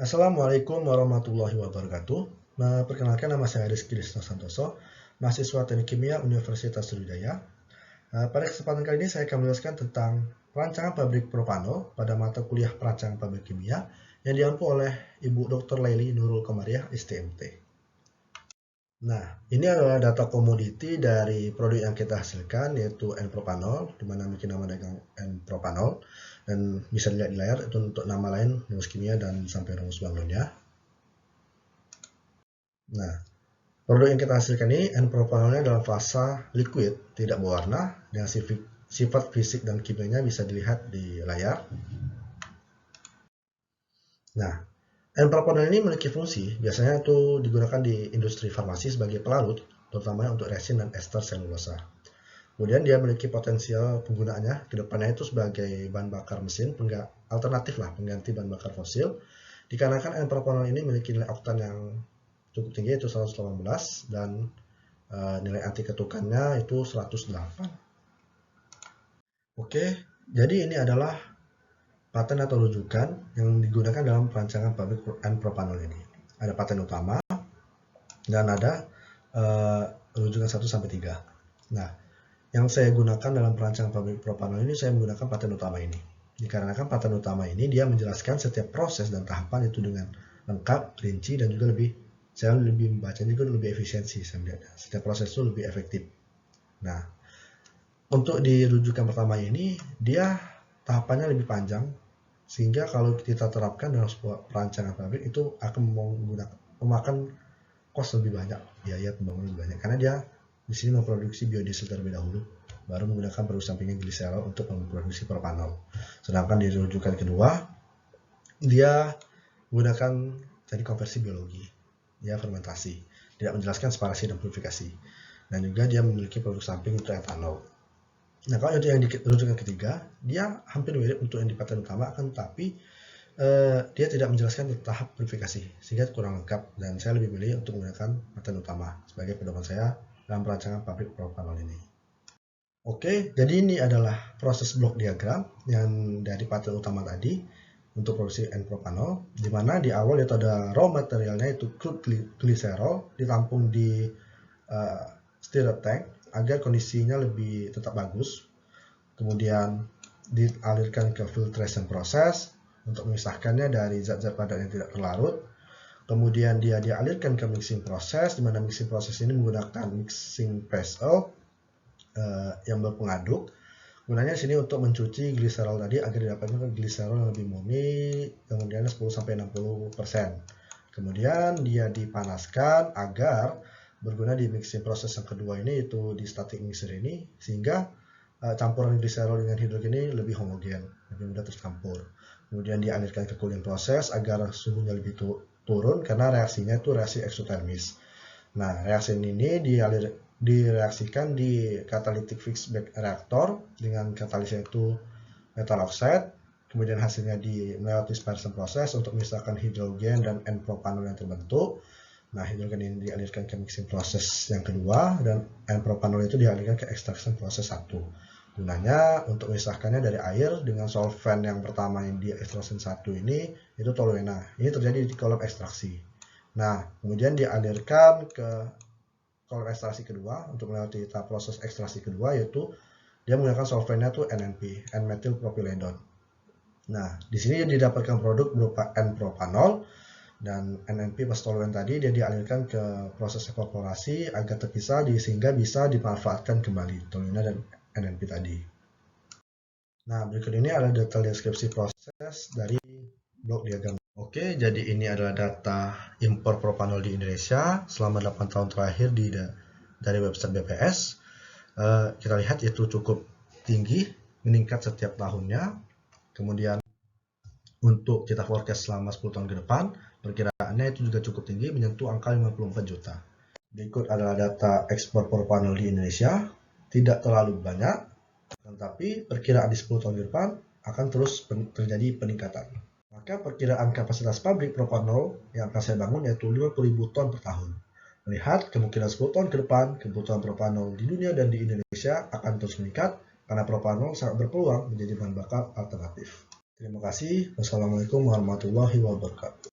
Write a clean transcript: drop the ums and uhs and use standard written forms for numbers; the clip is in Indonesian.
Assalamualaikum warahmatullahi wabarakatuh. Perkenalkan, nama saya Rizky Disno Santoso, mahasiswa Teknik Kimia Universitas Sriwijaya. Pada kesempatan kali ini saya akan menjelaskan tentang perancangan pabrik propanol pada mata kuliah perancangan pabrik kimia yang diampu oleh Ibu Dr. Laili Nurul Komariah, STMT. Nah, ini adalah data komoditi dari produk yang kita hasilkan, yaitu N-propanol, di mana memiliki nama dagang N-propanol, dan bisa dilihat di layar itu untuk nama lain, rumus kimia, dan sampai rumus bangunnya. Nah, produk yang kita hasilkan ini N-propanolnya dalam fasa liquid, tidak berwarna, dan sifat fisik dan kimianya bisa dilihat di layar. Nah, N-propanol ini memiliki fungsi, biasanya itu digunakan di industri farmasi sebagai pelarut, terutama untuk resin dan ester selulosa. Kemudian dia memiliki potensial penggunaannya ke depannya itu sebagai bahan bakar mesin, alternatif lah, pengganti bahan bakar fosil. Dikarenakan N-propanol ini memiliki nilai oktan yang cukup tinggi, yaitu 118, dan nilai anti ketukannya itu 108. Oke, jadi ini adalah paten atau rujukan yang digunakan dalam perancangan pabrik N-propanol ini. Ada paten utama dan ada rujukan 1-3. Nah, yang saya gunakan dalam perancangan pabrik propanol ini, saya menggunakan paten utama ini. Dikarenakan paten utama ini dia menjelaskan setiap proses dan tahapan itu dengan lengkap, rinci, dan juga saya lebih membacanya juga lebih efisiensi. Saya melihat setiap proses itu lebih efektif. Nah, untuk di rujukan pertama ini, dia tahapannya lebih panjang, sehingga kalau kita terapkan dalam sebuah perancangan pabrik itu akan memakan kos lebih banyak, biaya pembangunan lebih banyak, karena dia di sini memproduksi biodiesel terlebih dahulu, baru menggunakan produk sampingan gliserol untuk memproduksi propanol. Sedangkan di rujukan kedua, dia menggunakan tadi konversi biologi, ya fermentasi, tidak menjelaskan separasi dan purifikasi, dan juga dia memiliki produk samping untuk etanol. Nah, kalau itu yang di rujukan ketiga, dia hampir mirip untuk yang di paten utama, akan tetapi dia tidak menjelaskan tahap purifikasi, sehingga kurang lengkap, dan saya lebih milih untuk menggunakan paten utama sebagai pedoman saya dalam perancangan pabrik propanol ini. Oke, jadi ini adalah proses blok diagram yang dari paten utama tadi untuk produksi N-propanol, di mana di awal itu ada raw materialnya, itu crude glycerol, ditampung di stirred tank agar kondisinya lebih tetap bagus. Kemudian dialirkan ke filtration proses untuk memisahkannya dari zat-zat padat yang tidak terlarut. Kemudian dia dialirkan ke mixing proses, di mana mixing proses ini menggunakan mixing vessel yang berpengaduk. Gunanya sini untuk mencuci gliserol tadi agar didapatkan gliserol yang lebih murni, kemudian 10-60%. Kemudian dia dipanaskan agar berguna di mixing proses yang kedua ini, itu di static mixer ini, sehingga campuran gliserol dengan hidrogen ini lebih homogen, lebih mudah tercampur. Kemudian dialirkan ke cooling proses agar suhunya lebih turun, karena reaksinya itu reaksi eksotermis. Nah, reaksi ini direaksikan di catalytic fixed-bed reaktor dengan katalisnya itu metal oxide. Kemudian hasilnya melewati dispersion proses untuk memisahkan hidrogen dan N-propanol yang terbentuk. Nah, hidrogen ini dialirkan ke mixing proses yang kedua, dan N-propanol itu dialirkan ke extraction proses 1. Gunanya untuk memisahkannya dari air dengan solvent yang pertama yang di extraction 1 ini, itu toluena. Ini terjadi di kolom ekstraksi. Nah, kemudian dialirkan ke kolom ekstraksi kedua untuk melewati tahap proses ekstraksi kedua, yaitu dia menggunakan solventnya itu NNP, N-methyl propylenol. Nah, di sini didapatkan produk berupa N-propanol, dan NNP plus toluene tadi dia dialirkan ke proses evaporasi agar terpisah, sehingga bisa dimanfaatkan kembali toluene dan NNP tadi. Nah, berikut ini adalah detail deskripsi proses dari blok diagram. Oke, jadi ini adalah data impor propanol di Indonesia selama 8 tahun terakhir dari website BPS. Kita lihat itu cukup tinggi, meningkat setiap tahunnya. Kemudian untuk kita forecast selama 10 tahun ke depan, perkiraannya itu juga cukup tinggi, menyentuh angka 54 juta. Berikut adalah data ekspor propanol di Indonesia, tidak terlalu banyak, tetapi perkiraan di 10 tahun ke depan akan terus terjadi peningkatan. Maka perkiraan kapasitas pabrik propanol yang akan saya bangun yaitu 50.000 ton per tahun. Melihat kemungkinan 10 tahun ke depan, kebutuhan propanol di dunia dan di Indonesia akan terus meningkat, karena propanol sangat berpeluang menjadi bahan bakar alternatif. Terima kasih. Wassalamualaikum warahmatullahi wabarakatuh.